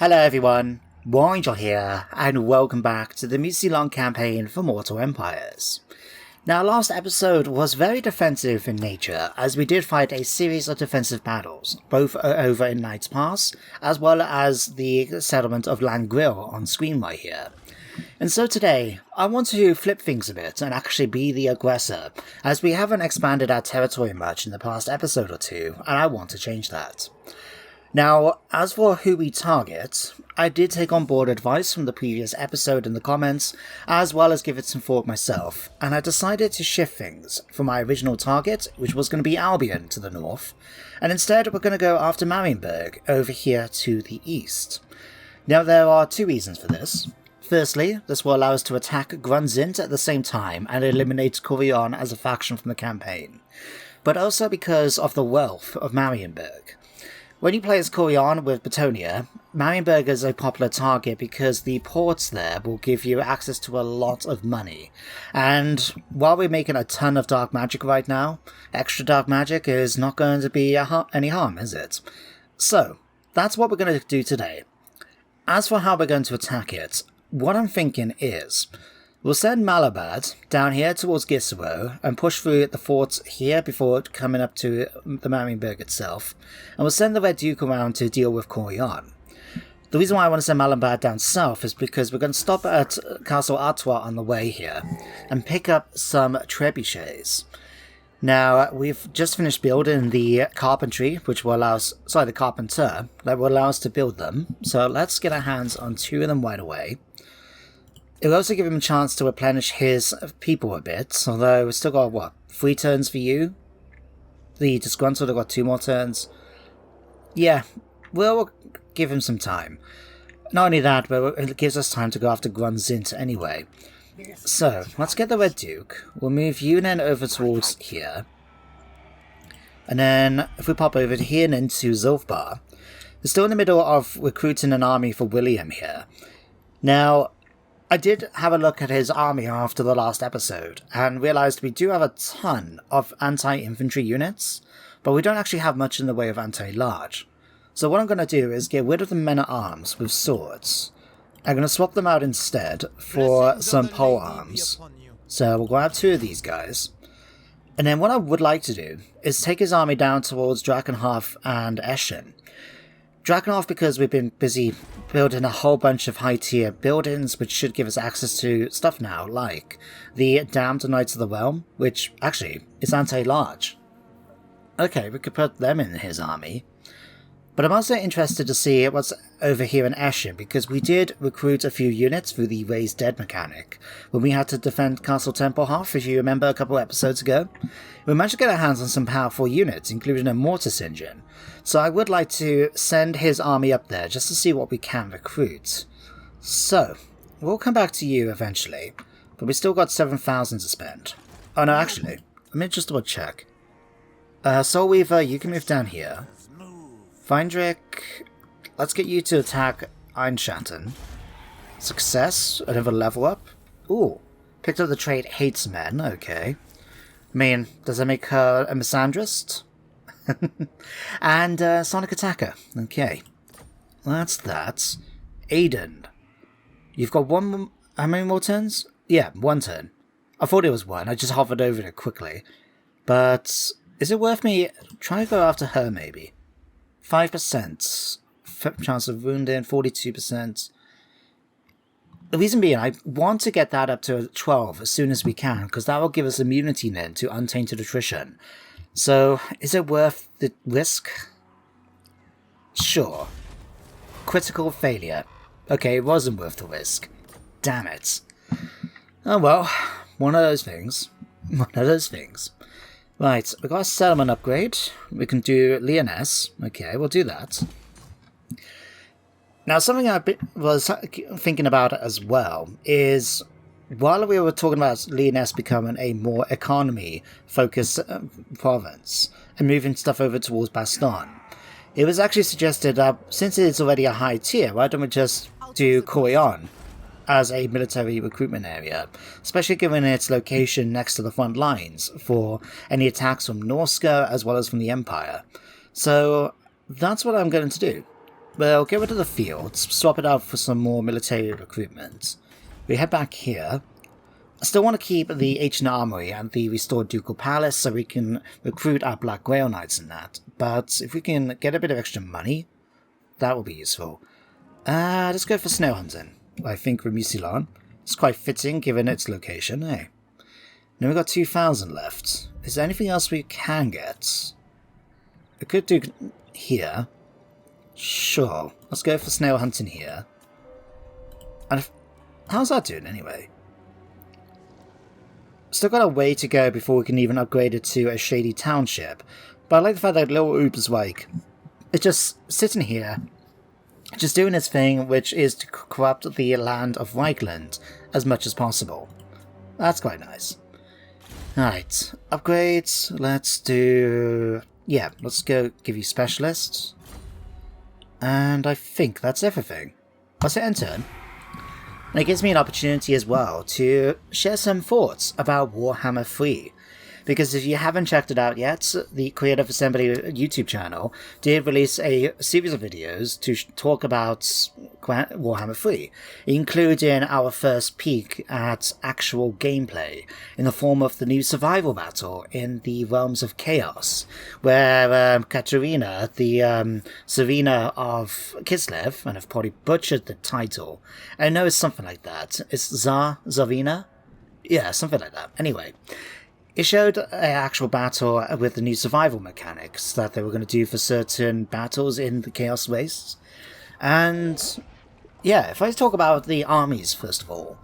Hello everyone, Warangel here, and welcome back to the Mousillon campaign for Mortal Empires. Now, last episode was very defensive in nature, as we did fight a series of defensive battles, both over in Knight's Pass, as well as the settlement of Langril on screen right here. And so today, I want to flip things a bit and actually be the aggressor, as we haven't expanded our territory much in the past episode or two, and I want to change that. Now, as for who we target, I did take on board advice from the previous episode in the comments, as well as give it some thought myself, and I decided to shift things from my original target, which was going to be Albion to the north, and instead we're going to go after Marienburg over here to the east. Now, there are two reasons for this. Firstly, this will allow us to attack Zint at the same time and eliminate Couronne as a faction from the campaign, but also because of the wealth of Marienburg. When you play as Couronne with Bretonnia, Marienburg is a popular target because the ports there will give you access to a lot of money. And while we're making a ton of dark magic right now, extra dark magic is not going to be any harm, is it? So, that's what we're going to do today. As for how we're going to attack it, what I'm thinking is, we'll send Malabad down here towards Gisero and push through the forts here before coming up to the Marienburg itself, and we'll send the Red Duke around to deal with Couronne. The reason why I want to send Malabad down south is because we're going to stop at Castle Artois on the way here and pick up some trebuchets. Now, we've just finished building the carpentry, which will allow us, the carpenter, that will allow us to build them, so let's get our hands on two of them right away. It'll also give him a chance to replenish his people a bit, although we've still got, 3 turns for you? The Disgruntled have got 2 more turns. Yeah, we'll give him some time. Not only that, but it gives us time to go after Zint anyway. So, let's get the Red Duke. We'll move you then over towards here. And then, if we pop over to here and into Zulfbar, we're still in the middle of recruiting an army for William here. Now, I did have a look at his army after the last episode, and realised we do have a ton of anti-infantry units, but we don't actually have much in the way of anti-large. So what I'm going to do is get rid of the men-at-arms with swords. I'm going to swap them out instead for some polearms. So we'll grab 2 of these guys. And then what I would like to do is take his army down towards Drakenhof and Eschen. Drakenhof because we've been busy building a whole bunch of high-tier buildings, which should give us access to stuff now, like the Damned Knights of the Realm, which actually is anti-large. Okay, we could put them in his army. But I'm also interested to see what's over here in Eschen, because we did recruit a few units through the Raised Dead mechanic when we had to defend Castle Tempelhof, if you remember a couple episodes ago. We managed to get our hands on some powerful units, including a Mortis engine. So I would like to send his army up there just to see what we can recruit. So, we'll come back to you eventually, but we still got 7,000 to spend. Oh no, actually, let me just double check. Soul Weaver, you can move down here. Feindrick, let's get you to attack Einschatten. Success, another level up. Ooh, picked up the trait Hates Men, okay. I mean, does that make her a misandrist? And Sonic Attacker, okay. That's that. Aiden, you've got how many more turns? Yeah, 1 turn. I thought it was 1, I just hovered over it quickly. But is it worth me trying to go after her maybe? 5% chance of wounding, 42%. The reason being, I want to get that up to 12 as soon as we can, because that will give us immunity then to untainted attrition. So, is it worth the risk? Sure. Critical failure. Okay, it wasn't worth the risk. Damn it. Oh well, one of those things. Right, we got a settlement upgrade. We can do Lyonesse. Okay, we'll do that. Now, something I was thinking about as well is, while we were talking about Lyonesse becoming a more economy-focused province and moving stuff over towards Bastion, it was actually suggested that since it's already a high tier, why don't we just do Couronne as a military recruitment area, especially given its location next to the front lines for any attacks from Norska as well as from the Empire. So that's what I'm going to do. We'll get rid of the fields, swap it out for some more military recruitment. We head back here. I still want to keep the ancient armory and the restored ducal palace so we can recruit our Black Grail Knights and that. But if we can get a bit of extra money, that will be useful. Let's go for snail hunting. I think with Mousillon. It's quite fitting given its location, eh? Now we've got 2,000 left. Is there anything else we can get? We could do here. Sure. Let's go for snail hunting here. And how's that doing anyway? Still got a way to go before we can even upgrade it to a shady township. But I like the fact that little Oop is like, it's just sitting here, just doing its thing, which is to corrupt the land of Reichland as much as possible. That's quite nice. Alright, upgrades. Let's do... yeah, let's go give you specialists. And I think that's everything. Let's hit end turn. And it gives me an opportunity as well to share some thoughts about Warhammer 3. Because if you haven't checked it out yet, the Creative Assembly YouTube channel did release a series of videos to talk about Warhammer 3, including our first peek at actual gameplay in the form of the new survival battle in the Realms of Chaos, where Katerina, the Serena of Kislev, and I've probably butchered the title, I know it's something like that. It's Zarina? Yeah, something like that. Anyway. It showed an actual battle with the new survival mechanics that they were going to do for certain battles in the Chaos Wastes. And yeah, if I talk about the armies first of all,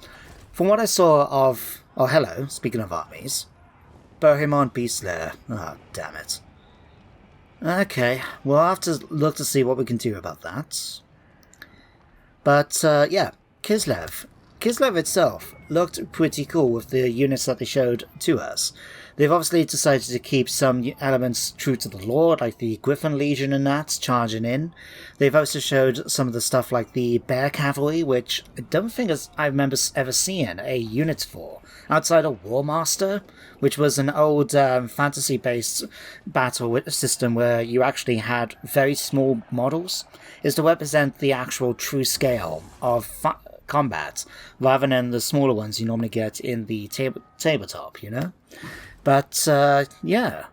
from what I saw of... oh, hello, speaking of armies. Bohemond Beastlayer. Oh, damn it. Okay, we'll have to look to see what we can do about that. But yeah, Kislev. Kislev itself looked pretty cool with the units that they showed to us. They've obviously decided to keep some elements true to the lore, like the Griffin Legion and that, charging in. They've also showed some of the stuff like the Bear Cavalry, which I don't think I remember ever seeing a unit for, outside of Warmaster, which was an old fantasy-based battle system where you actually had very small models, is to represent the actual true scale of combat, rather than the smaller ones you normally get in the tabletop, you know? But, yeah,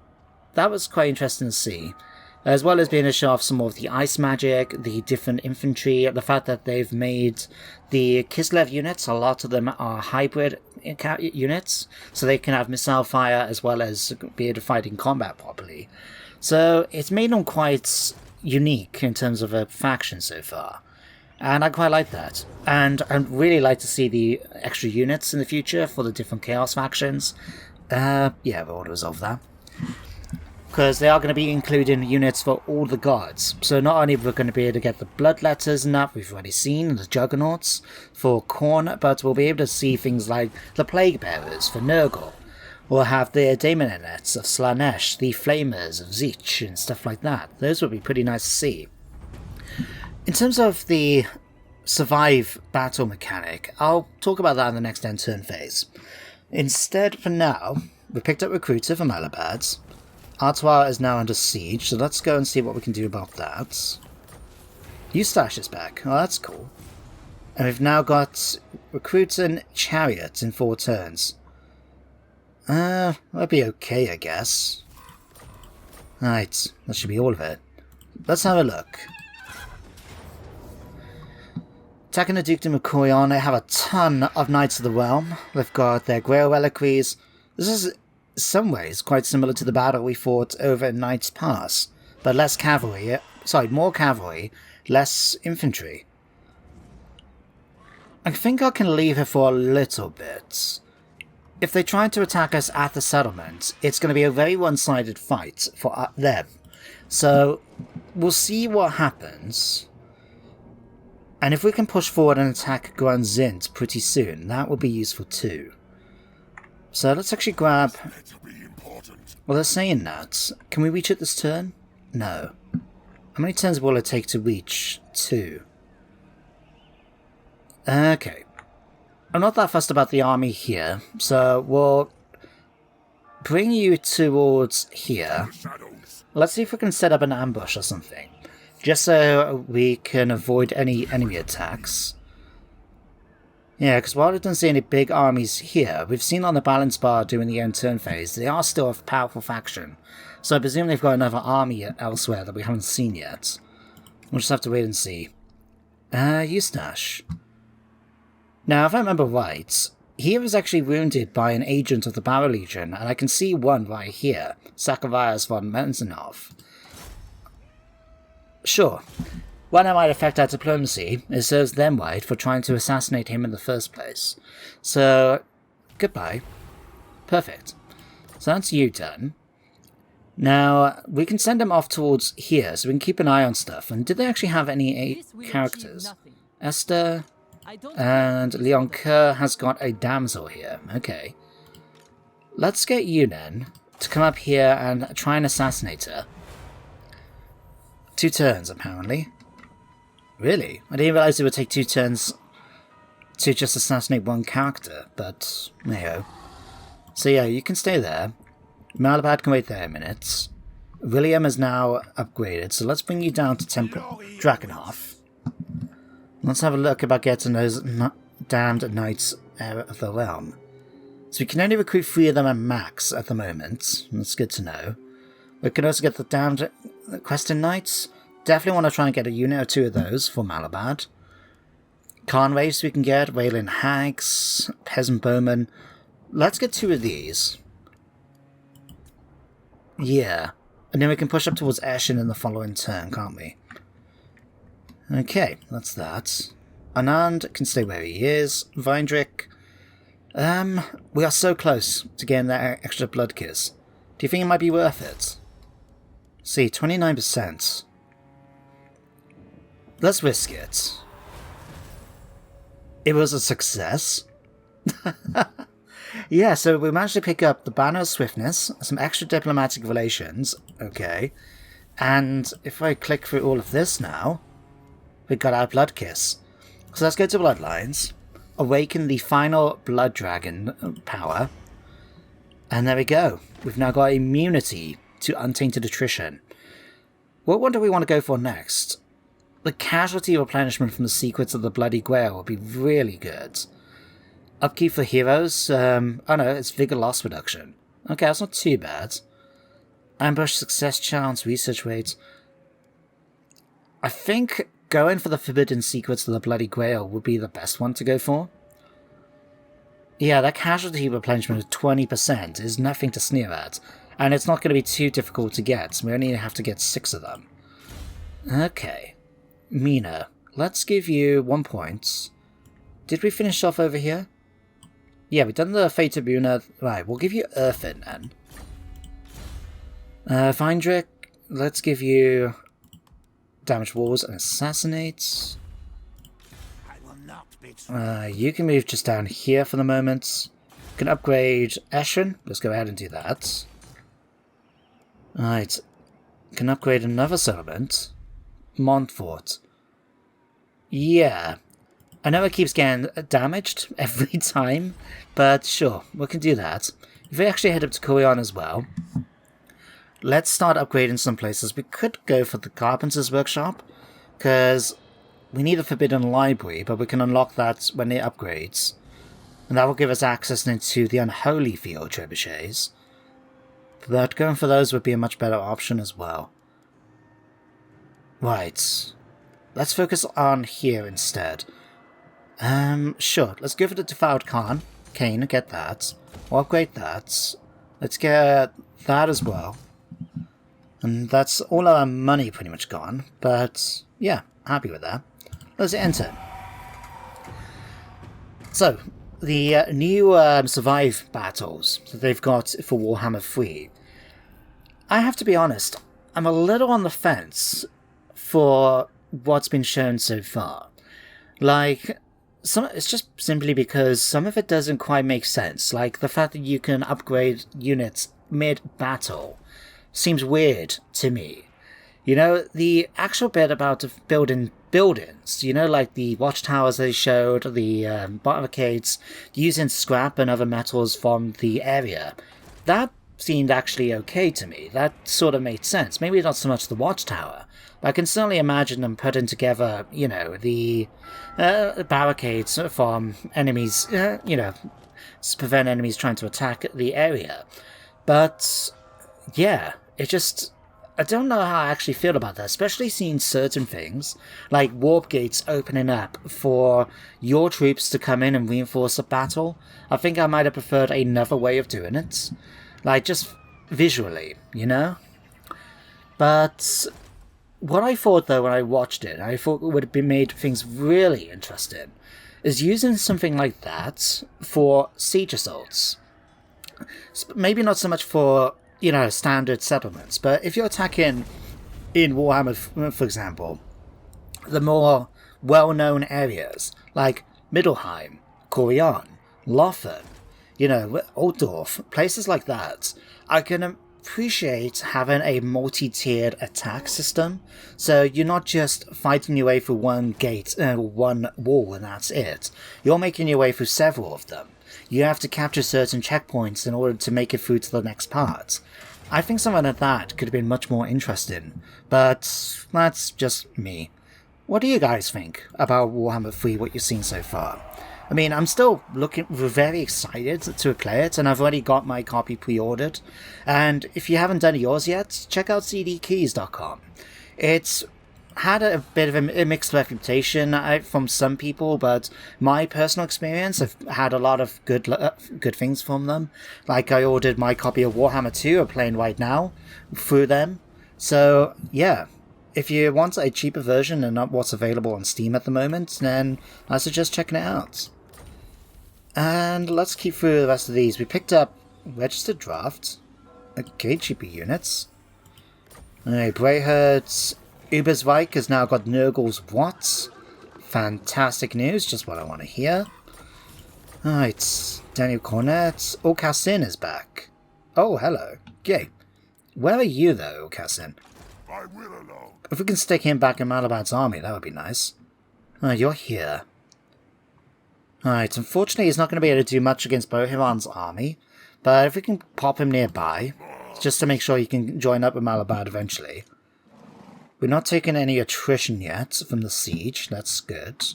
that was quite interesting to see. As well as being able to show off some more of the ice magic, the different infantry, the fact that they've made the Kislev units, a lot of them are hybrid units, so they can have missile fire as well as be able to fight in combat properly. So it's made them quite unique in terms of a faction so far. And I quite like that. And I'd really like to see the extra units in the future for the different Chaos factions. Yeah, we'll resolve that. Because they are going to be including units for all the gods. So not only are we going to be able to get the Bloodletters and that we've already seen, the Juggernauts for Khorne, but we'll be able to see things like the Plague Bearers for Nurgle. We'll have the Daemonettes of Slanesh, the Flamers of Zich, and stuff like that. Those would be pretty nice to see. In terms of the survive battle mechanic, I'll talk about that in the next end turn phase. Instead, for now, we picked up Recruiter from Malabads. Artois is now under siege, so let's go and see what we can do about that. Eustache is back. Oh, that's cool. And we've now got Recruiter and Chariot in 4 turns. That'd be okay, I guess. Right, that should be all of it. Let's have a look. Attacking the Dukedom of Couronne, they have a ton of Knights of the Realm. They've got their Grail Reliquaries. This is, in some ways, quite similar to the battle we fought over in Knight's Pass, but less cavalry. Sorry, more cavalry, less infantry. I think I can leave her for a little bit. If they try to attack us at the settlement, it's going to be a very one-sided fight for them. So, we'll see what happens. And if we can push forward and attack Grung Zint pretty soon, that will be useful too. So let's actually grab... well, they're saying that. Can we reach it this turn? No. How many turns will it take to reach? 2. Okay. I'm not that fussed about the army here, so we'll bring you towards here. Let's see if we can set up an ambush or something. just so we can avoid any enemy attacks. Yeah, because while I don't see any big armies here, we've seen on the balance bar during the end turn phase, they are still a powerful faction. So I presume they've got another army elsewhere that we haven't seen yet. We'll just have to wait and see. Eustache. Now, if I remember right, he was actually wounded by an agent of the Barrow Legion, and I can see one right here, Zacharias von Menzenhoff. Sure. While that might affect our diplomacy, it serves them right for trying to assassinate him in the first place. So, goodbye. Perfect. So that's you done. Now, we can send them off towards here, so we can keep an eye on stuff. And did they actually have any characters? Esther and Leon Kerr has got a damsel here. Okay. Let's get you then to come up here and try and assassinate her. 2 turns, apparently. Really? I didn't realise it would take 2 turns to just assassinate one character, but there you go. So yeah, you can stay there. Malabad can wait there a minute. William is now upgraded, so let's bring you down to Drakenhof. Let's have a look about getting those damned knights out of the realm. So we can only recruit 3 of them at max at the moment. That's good to know. We can also get the damned Questing Knights. Definitely want to try and get a unit or 2 of those for Malabad. Conways we can get, Wayland Hags, Peasant Bowman. Let's get 2 of these. Yeah. And then we can push up towards Eshin in the following turn, can't we? Okay, that's that. Anand can stay where he is. Vindrick. We are so close to getting that extra blood kiss. Do you think it might be worth it? See, 29%. Let's risk it. It was a success. Yeah, so we managed to pick up the Banner of Swiftness, some extra diplomatic relations, okay. And if I click through all of this now, we've got our Blood Kiss. So let's go to Bloodlines, awaken the final Blood Dragon power, and there we go. We've now got immunity to Untainted Attrition. What one do we want to go for next? The Casualty Replenishment from the Secrets of the Bloody Grail would be really good. Upkeep for heroes, oh no, it's Vigor Loss Reduction. Okay, that's not too bad. Ambush Success Chance, Research Rate. I think going for the Forbidden Secrets of the Bloody Grail would be the best one to go for. Yeah, that Casualty Replenishment of 20% is nothing to sneer at. And it's not going to be too difficult to get. We only have to get 6 of them. Okay. Mina, let's give you 1 point. Did we finish off over here? Yeah, we've done the Fate of Buna. Right, we'll give you Earthen then. Vindrick, let's give you Damage Walls and Assassinate. You can move just down here for the moment. You can upgrade Eshin. Let's go ahead and do that. Right. Can upgrade another settlement. Montfort. Yeah. I know it keeps getting damaged every time, but sure, we can do that. If we actually head up to Couronne as well, let's start upgrading some places. We could go for the Carpenter's Workshop, because we need a Forbidden Library, but we can unlock that when it upgrades. And that will give us access into the Unholy Field Trebuchets. But going for those would be a much better option as well. Right. Let's focus on here instead. Sure. Let's go for the Defiled Cane, get that. We'll upgrade that. Let's get that as well. And that's all our money pretty much gone. But, yeah, happy with that. Let's enter. So, the new Survive battles that they've got for Warhammer 3. I have to be honest, I'm a little on the fence for what's been shown so far. Like, it's just simply because some of it doesn't quite make sense. Like, the fact that you can upgrade units mid-battle seems weird to me. You know, the actual bit about building buildings, you know, like the watchtowers they showed, the barricades, using scrap and other metals from the area, that seemed actually okay to me. That sort of made sense. Maybe not so much the watchtower, but I can certainly imagine them putting together, you know, the barricades from enemies, you know, to prevent enemies trying to attack the area. But, yeah, it just... I don't know how I actually feel about that, especially seeing certain things, like warp gates opening up for your troops to come in and reinforce a battle. I think I might have preferred another way of doing it. Like, just visually, you know? But what I thought, though, when I watched it, I thought it would have been made things really interesting, is using something like that for siege assaults. Maybe not so much for, you know, standard settlements, but if you're attacking in Warhammer, for example, the more well-known areas, like Middelheim, Couronne, Lothar, you know, Altdorf, places like that, I can appreciate having a multi-tiered attack system, so you're not just fighting your way through one gate, one wall, and that's it. You're making your way through several of them. You have to capture certain checkpoints in order to make it through to the next part. I think something like that could have been much more interesting, but that's just me. What do you guys think about Warhammer 3, what you've seen so far? I mean, I'm still very excited to play it, and I've already got my copy pre-ordered. And if you haven't done yours yet, check out cdkeys.com. It's had a bit of a mixed reputation from some people, but my personal experience, I've had a lot of good things from them. Like, I ordered my copy of Warhammer 2, I'm playing right now, through them. So, yeah. If you want a cheaper version and not what's available on Steam at the moment, then I suggest checking it out. And let's keep through the rest of these. We picked up Registered Draft. Okay, cheaper units. Alright, Brayherd's Ubersreich has now got Nurgle's What? Fantastic news, just what I want to hear. Alright, Daniel Cornett. Aucassin is back. Oh, hello. Yay. Where are you, though, Aucassin? I will alone. If we can stick him back in Malabad's army, that would be nice. Alright, you're here. Alright, unfortunately he's not going to be able to do much against Bohemian's army, but if we can pop him nearby, just to make sure he can join up with Malabad eventually. We're not taking any attrition yet from the siege, that's good.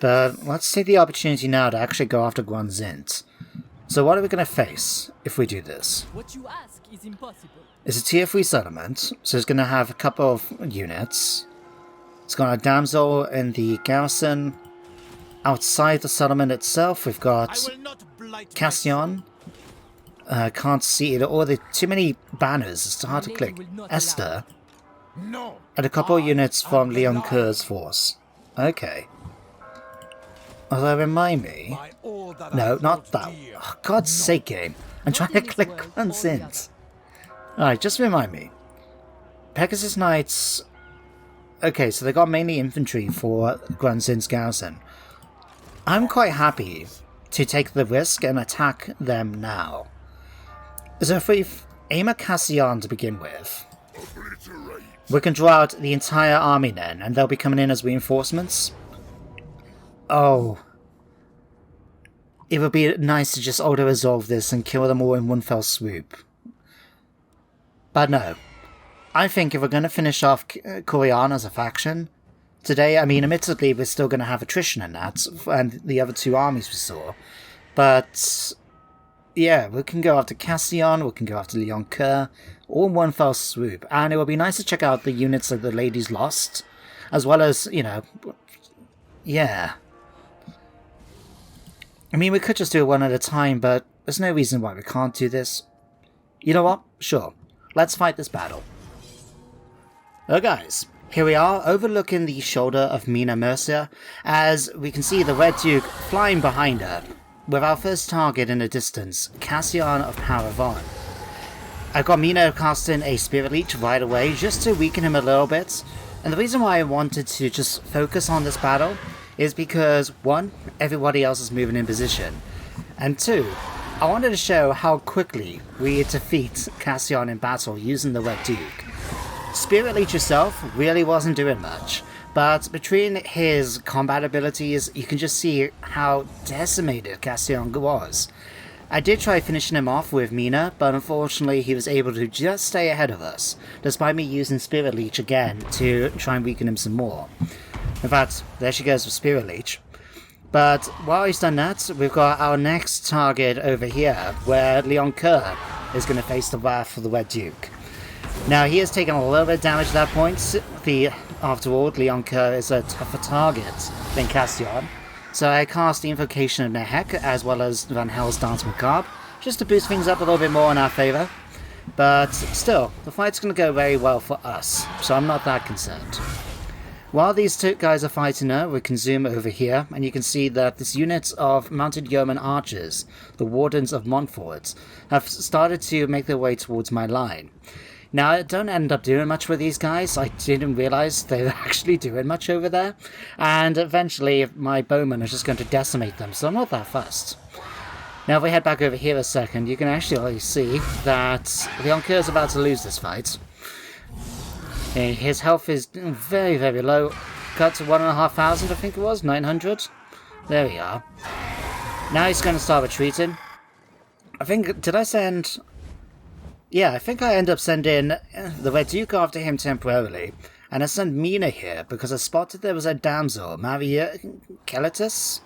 But let's take the opportunity now to actually go after Zint. So what are we going to face if we do this? What you ask is impossible. It's a tier 3 settlement, so it's going to have a couple of units. It's got a damsel in the garrison. Outside the settlement itself, we've got Bastion. Can't see it, or there too many banners, it's hard to click. Esther. And a couple of units from Leon Kerr's force. Okay. Although, remind me... No, not that. Oh, God's sake, game. I'm trying to click Zint. Alright, just remind me. Pegasus Knights... Okay, so they got mainly infantry for Zint's garrison. I'm quite happy to take the risk and attack them now. So if we aim at Cassian to begin with, we can draw out the entire army then, and they'll be coming in as reinforcements. Oh. It would be nice to just auto-resolve this and kill them all in one fell swoop. But no. I think if we're going to finish off Couronne as a faction today, I mean, admittedly, we're still going to have attrition in that, and the other two armies we saw. But, yeah, we can go after Cassian, we can go after Leon Kerr, all in one fell swoop. And it would be nice to check out the units that the ladies lost, as well as, you know, yeah. I mean, we could just do it one at a time, but there's no reason why we can't do this. You know what? Sure. Let's fight this battle. Oh, guys. Here we are, overlooking the shoulder of Mina Mercia, as we can see the Red Duke flying behind her, with our first target in the distance, Cassian of Paravon. I've got Mina casting a Spirit Leech right away, just to weaken him a little bit, and the reason why I wanted to just focus on this battle is because, one, everybody else is moving in position, and two, I wanted to show how quickly we defeat Cassian in battle using the Red Duke. Spirit Leech itself really wasn't doing much, but between his combat abilities, you can just see how decimated Cassian was. I did try finishing him off with Mina, but unfortunately he was able to just stay ahead of us, despite me using Spirit Leech again to try and weaken him some more. In fact, there she goes with Spirit Leech. But while he's done that, we've got our next target over here, where Leon Kerr is going to face the wrath of the Red Duke. Now, he has taken a little bit of damage at that point. After all, Leon Kerr is a tougher target than Bastion. So I cast the Invocation of Nehek, as well as Van Hell's Dance Macabre, just to boost things up a little bit more in our favour. But still, the fight's going to go very well for us, so I'm not that concerned. While these two guys are fighting her, we can zoom over here, and you can see that this unit of mounted yeoman archers, the Wardens of Montfort, have started to make their way towards my line. Now, I don't end up doing much with these guys. I didn't realise they were actually doing much over there, and eventually my bowmen are just going to decimate them, so I'm not that fussed. Now, if we head back over here a second, you can actually see that Leon Kerr is about to lose this fight. His health is very, very low. Cut to 1,500, I think it was, 900. There we are. Now he's going to start retreating. I think, did I send... Yeah, I think I end up sending the Red Duke after him temporarily. And I sent Mina here because I spotted there was a damsel, Maria Keletis,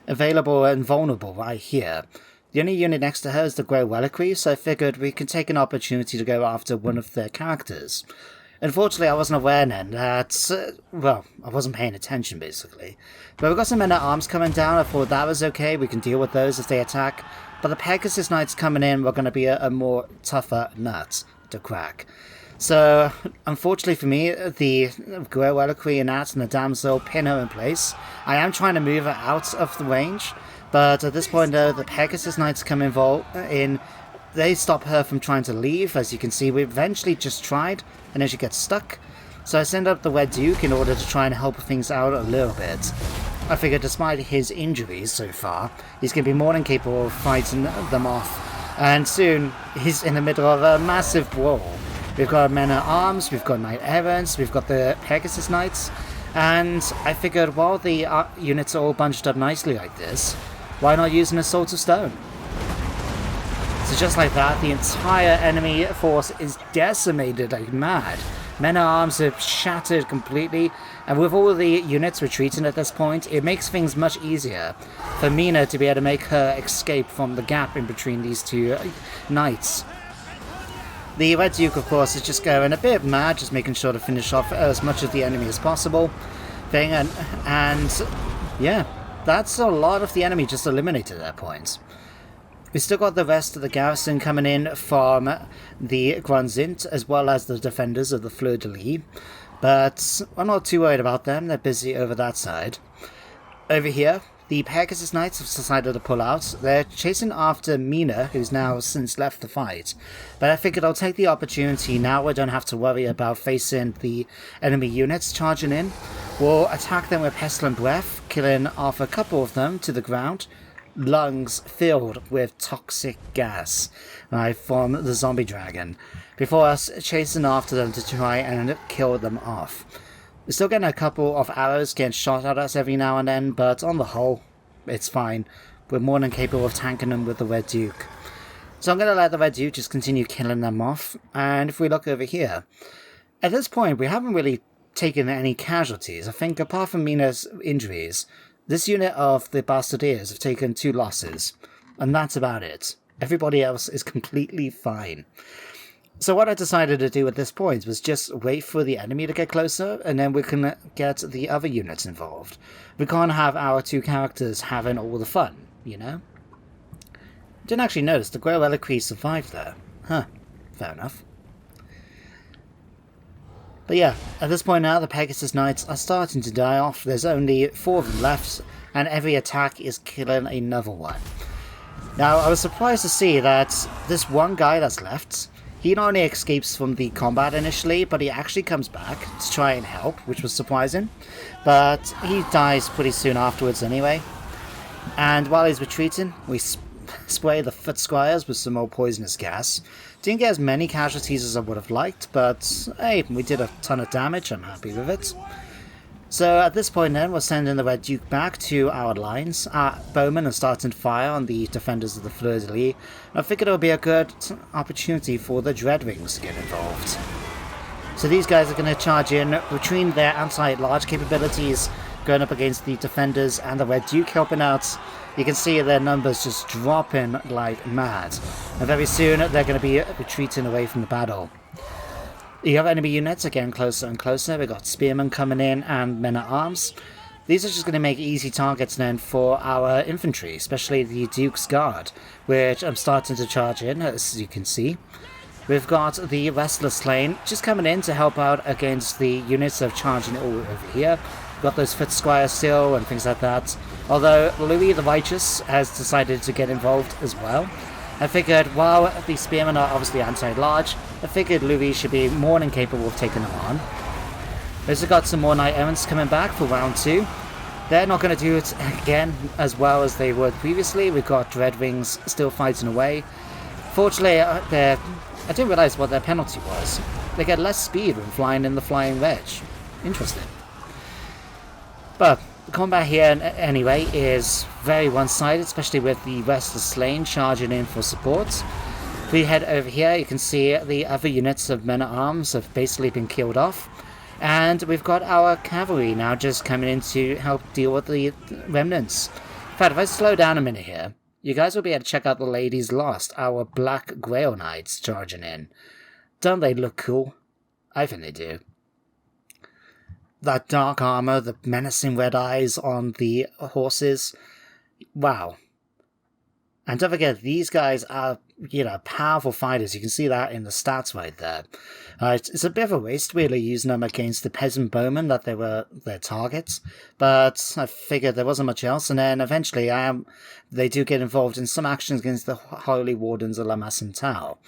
available and vulnerable right here. The only unit next to her is the Grey Reliquary, so I figured we could take an opportunity to go after one of their characters. Unfortunately, I wasn't aware then that, well, I wasn't paying attention, basically. But we've got some men-at-arms coming down. I thought that was okay. We can deal with those if they attack. But the Pegasus Knights coming in were going to be a more tougher nut to crack. So, unfortunately for me, the Grey Reliquary and that and the Damsel pin her in place. I am trying to move her out of the range. But at this point, though, the Pegasus Knights come in. They stop her from trying to leave. As you can see, we eventually just tried, and then she gets stuck. So I send up the Red Duke in order to try and help things out a little bit. I figure despite his injuries so far, he's going to be more than capable of fighting them off. And soon, he's in the middle of a massive brawl. We've got men-at-arms, we've got knight errants, we've got the Pegasus Knights. And I figured while the units are all bunched up nicely like this, why not use an Assault of Stone? So just like that, the entire enemy force is decimated like mad. Men-at-arms have shattered completely, and with all the units retreating at this point, it makes things much easier for Mina to be able to make her escape from the gap in between these two knights. The Red Duke, of course, is just going a bit mad, just making sure to finish off as much of the enemy as possible. And yeah, that's a lot of the enemy just eliminated at that point. We still got the rest of the garrison coming in from the Grand Zint, as well as the defenders of the Fleur-de-Lis, but I'm not too worried about them. They're busy over that side. Over here, the Pegasus Knights have decided to pull out. They're chasing after Mina, who's now since left the fight, but I figured I'll take the opportunity now I don't have to worry about facing the enemy units charging in. We'll attack them with Pestilent Breath, killing off a couple of them to the ground. Lungs filled with toxic gas from the zombie dragon, before us chasing after them to try and kill them off. We're still getting a couple of arrows getting shot at us every now and then, but on the whole, it's fine. We're more than capable of tanking them with the Red Duke. So I'm going to let the Red Duke just continue killing them off, and if we look over here, at this point we haven't really taken any casualties. I think apart from Mina's injuries, this unit of the Bastardiers have taken 2 losses, and that's about it. Everybody else is completely fine. So what I decided to do at this point was just wait for the enemy to get closer, and then we can get the other units involved. We can't have our 2 characters having all the fun, you know? Didn't actually notice the Grey Reliquary survived there. Huh, fair enough. But yeah, at this point now, the Pegasus Knights are starting to die off. There's only 4 of them left, and every attack is killing another one. Now, I was surprised to see that this one guy that's left, he not only escapes from the combat initially, but he actually comes back to try and help, which was surprising. But he dies pretty soon afterwards anyway. And while he's retreating, we spray the foot squires with some more poisonous gas. Didn't get as many casualties as I would have liked, but hey, we did a ton of damage. I'm happy with it. So at this point then, we're sending the Red Duke back to our lines. Our bowmen are starting to fire on the defenders of the Fleur-de-Lis. I figured it would be a good opportunity for the Dreadwings to get involved. So these guys are going to charge in between their anti-large capabilities, going up against the defenders and the Red Duke helping out. You can see their numbers just dropping like mad. And very soon they're going to be retreating away from the battle. You have enemy units getting closer and closer. We've got spearmen coming in and men-at-arms. These are just going to make easy targets then for our infantry, especially the Duke's Guard, which I'm starting to charge in, as you can see. We've got the Restless Lane just coming in to help out against the units that are charging all over here. We've got those foot squires still and things like that. Although Louis the Righteous has decided to get involved as well. I figured, while the spearmen are obviously anti-large, I figured Louis should be more than capable of taking them on. We've also got some more Knight Errants coming back for round 2. They're not going to do it again as well as they would previously. We've got Dreadwings still fighting away. Fortunately, I didn't realise what their penalty was. They get less speed when flying in the Flying Wedge. Interesting. But the combat here, anyway, is very one-sided, especially with the Restless Lane charging in for support. If we head over here, you can see the other units of men-at-arms have basically been killed off. And we've got our cavalry now just coming in to help deal with the remnants. In fact, if I slow down a minute here, you guys will be able to check out the Ladies Lost, our Black Grail Knights charging in. Don't they look cool? I think they do. That dark armor, the menacing red eyes on the horses. Wow. And don't forget, these guys are, powerful fighters. You can see that in the stats right there. It's a bit of a waste, really, using them against the peasant bowmen that they were their targets. But I figured there wasn't much else. And then eventually, they do get involved in some actions against the Holy Wardens of La Massentau.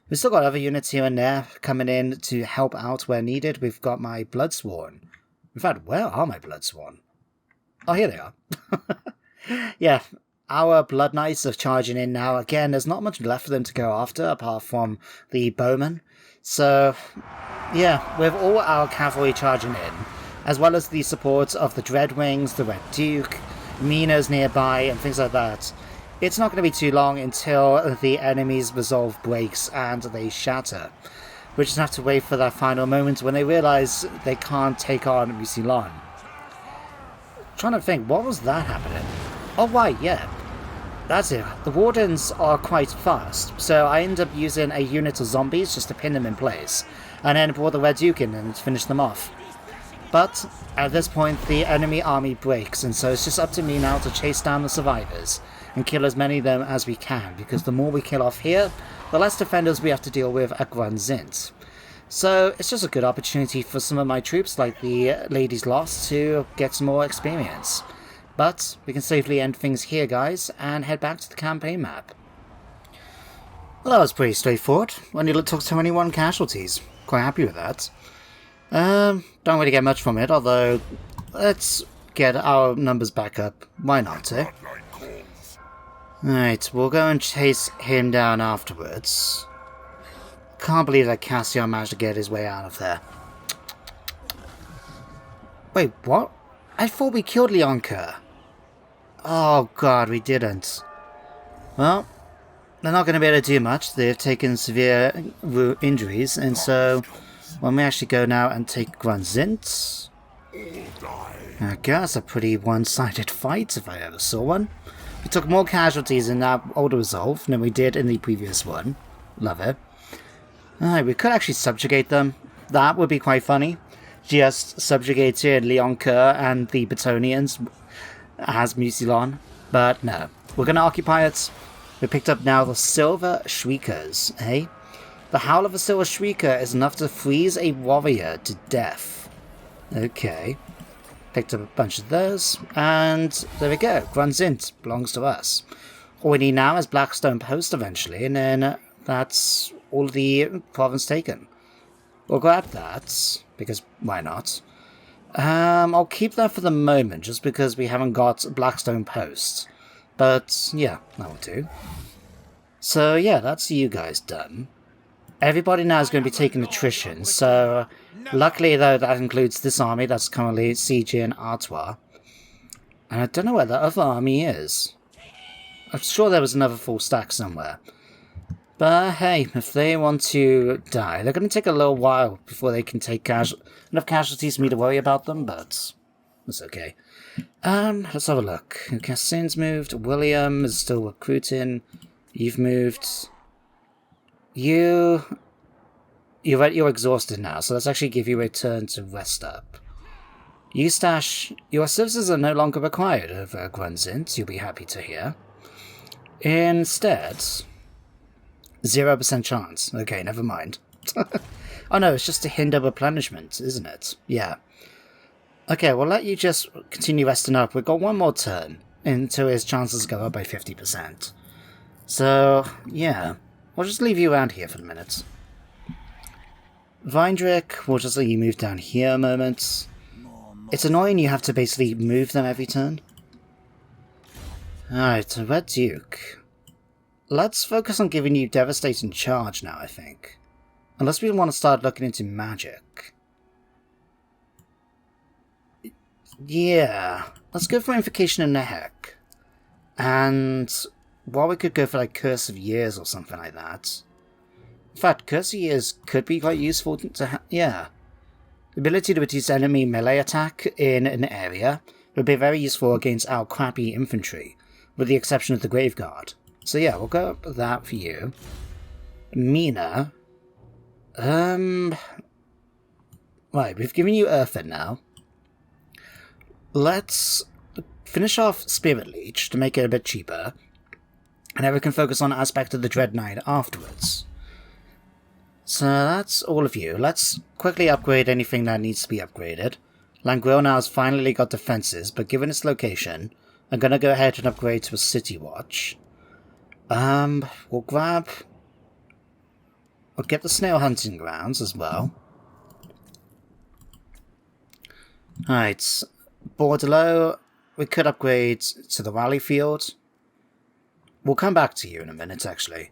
We've still got other units here and there coming in to help out where needed. We've got my Bloodsworn. In fact, where are my Bloodsworn? Oh, here they are. Yeah, our Blood Knights are charging in now. Again, there's not much left for them to go after, apart from the bowmen. So, yeah, with all our cavalry charging in, as well as the support of the Dreadwings, the Red Duke, Minas nearby, and things like that, it's not going to be too long until the enemy's resolve breaks and they shatter. We just have to wait for that final moment when they realise they can't take on Mousillon. Trying to think, what was that happening? Oh, right, yeah. That's it. The Wardens are quite fast, so I end up using a unit of zombies just to pin them in place, and then brought the Red Duke in and finish them off. But at this point, the enemy army breaks, and so it's just up to me now to chase down the survivors and kill as many of them as we can, because the more we kill off here, the less defenders we have to deal with at Grung Zint. So it's just a good opportunity for some of my troops, like the Ladies Lost, to get some more experience. But we can safely end things here, guys, and head back to the campaign map. Well, that was pretty straightforward. Only took 21 casualties. Quite happy with that. Don't really get much from it, although let's get our numbers back up. Why not, eh? Alright, we'll go and chase him down afterwards. Can't believe that Cassian managed to get his way out of there. Wait, what? I thought we killed Leoncoeur. Oh god, we didn't. Well, they're not going to be able to do much. They've taken severe injuries, and so when we actually go now and take Grung Zint, I guess a pretty one-sided fight if I ever saw one. We took more casualties in that older resolve than we did in the previous one. Love it. Alright, we could actually subjugate them. That would be quite funny. Just subjugated Leoncoeur and the Bretonnians as Mousillon. But no, we're going to occupy it. We picked up now the Silver Shriekers, eh? The Howl of a Silver Shrieker is enough to freeze a warrior to death. Okay. Picked up a bunch of those, and there we go. Grung Zint belongs to us. All we need now is Blackstone Post eventually, and then that's all the province taken. We'll grab that, because why not? I'll keep that for the moment, just because we haven't got Blackstone Post. But, yeah, that will do. So, yeah, that's you guys done. Everybody now is going to be taking attrition, so luckily though that includes this army that's currently sieging Artois. And I don't know where the other army is. I'm sure there was another full stack somewhere. But hey, if they want to die, they're going to take a little while before they can take enough casualties for me to worry about them, but it's okay. Let's have a look. Cassin's moved, William is still recruiting, you've moved. You're exhausted now, so let's actually give you a turn to rest up. Eustache, your services are no longer required over Zint, you'll be happy to hear. Instead, 0% chance. Okay, never mind. Oh no, it's just to hinder replenishment, isn't it? Yeah. Okay, we'll let you just continue resting up. We've got one more turn until his chances go up by 50%. So, yeah. We'll just leave you around here for a minute. Vindrick, we'll just let you move down here a moment. It's annoying you have to basically move them every turn. Alright, Red Duke. Let's focus on giving you Devastating Charge now, I think. Unless we want to start looking into magic. Yeah, let's go for Invocation in the Heck. And while we could go for like Curse of Years or something like that. In fact, Curse of Years could be quite useful to yeah. The ability to reduce enemy melee attack in an area would be very useful against our crappy infantry, with the exception of the Graveguard. So yeah, we'll go up with that for you. Mina. Right, we've given you Earthen now. Let's finish off Spirit Leech to make it a bit cheaper, and then we can focus on Aspect of the Dread Knight afterwards. So that's all of you. Let's quickly upgrade anything that needs to be upgraded. Langril has finally got defenses, but given its location, I'm going to go ahead and upgrade to a City Watch. We'll get the Snail Hunting Grounds as well. Alright, Bordelot, we could upgrade to the Rally Field. We'll come back to you in a minute, actually.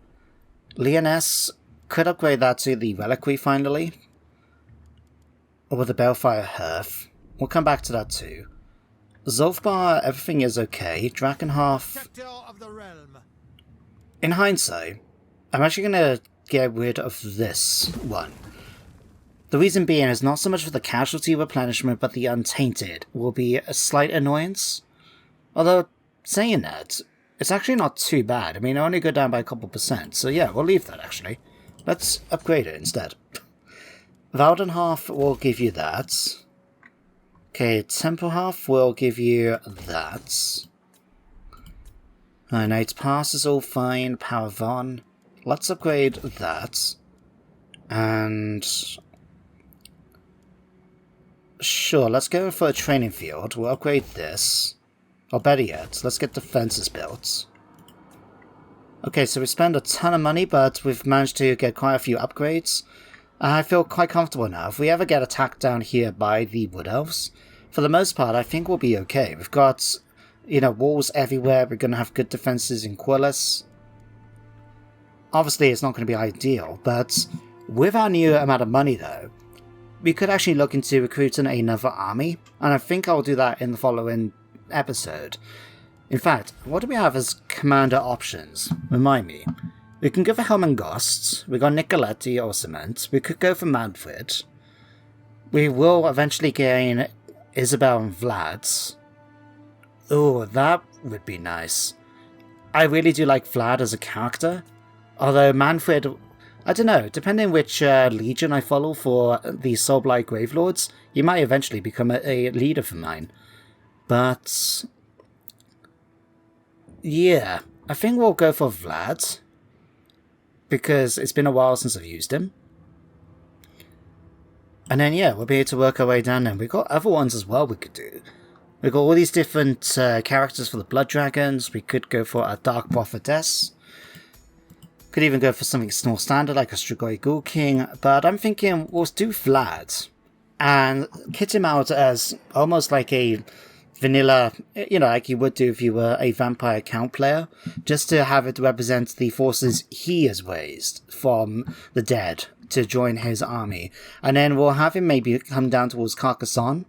Lyonesse, could upgrade that to the Reliquary finally. Or with the Balefire Hearth. We'll come back to that too. Zolfbar, everything is okay. Drakenhof, in hindsight, I'm actually going to get rid of this one. The reason being is not so much for the casualty replenishment, but the Untainted will be a slight annoyance. Although, saying that, it's actually not too bad. I mean, I only go down by a couple %, so yeah, we'll leave that actually. Let's upgrade it instead. Valdenhof will give you that. Okay, Templehof will give you that. Night Pass is all fine. Paravon. Let's upgrade that. And sure, let's go for a training field. We'll upgrade this. Or better yet, let's get defenses built. Okay, so we spend a ton of money, but we've managed to get quite a few upgrades. I feel quite comfortable now. If we ever get attacked down here by the Wood Elves, for the most part, I think we'll be okay. We've got, you know, walls everywhere. We're going to have good defenses in Quillis. Obviously, it's not going to be ideal, but with our new amount of money, though, we could actually look into recruiting another army, and I think I'll do that in the following episode. In fact, what do we have as commander options? Remind me. We can go for Helmengost, we got Nicoletti or Cement, we could go for Manfred. We will eventually gain Isabel and Vlad. Oh, that would be nice. I really do like Vlad as a character, although Manfred, I don't know, depending which legion I follow for the Soulblight Gravelords, he might eventually become a leader for mine. But yeah, I think we'll go for Vlad, because it's been a while since I've used him. And then yeah, we'll be able to work our way down there. We've got other ones as well we could do. We've got all these different characters for the Blood Dragons. We could go for a Dark Prophetess. Could even go for something more standard like a Strigoi Ghoul King. But I'm thinking we'll do Vlad and kit him out as almost like a vanilla, like you would do if you were a vampire count player, just to have it represent the forces he has raised from the dead to join his army. And then we'll have him maybe come down towards Carcassonne.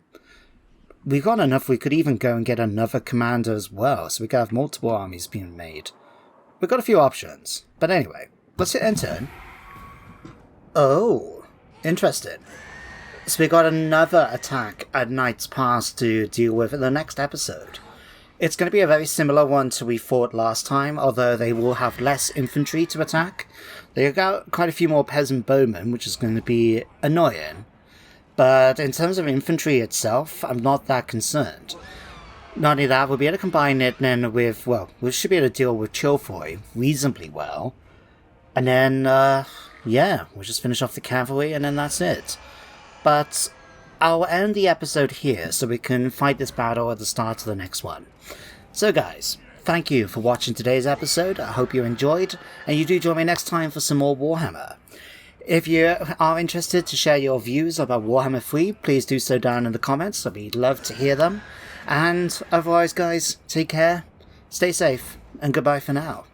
We've got enough, we could even go and get another commander as well, so we could have multiple armies being made. We've got a few options. But anyway, let's hit end turn. Oh, interesting. So we got another attack at Night's Pass to deal with in the next episode. It's going to be a very similar one to we fought last time, although they will have less infantry to attack. They've got quite a few more peasant bowmen, which is going to be annoying. But in terms of infantry itself, I'm not that concerned. Not only that, we'll be able to combine it then with, well, we should be able to deal with Chilfoy reasonably well. And then, yeah, we'll just finish off the cavalry and then that's it. But I'll end the episode here so we can fight this battle at the start of the next one. So guys, thank you for watching today's episode. I hope you enjoyed, and you do join me next time for some more Warhammer. If you are interested to share your views about Warhammer 3, please do so down in the comments. I'd love to hear them. And otherwise guys, take care, stay safe, and goodbye for now.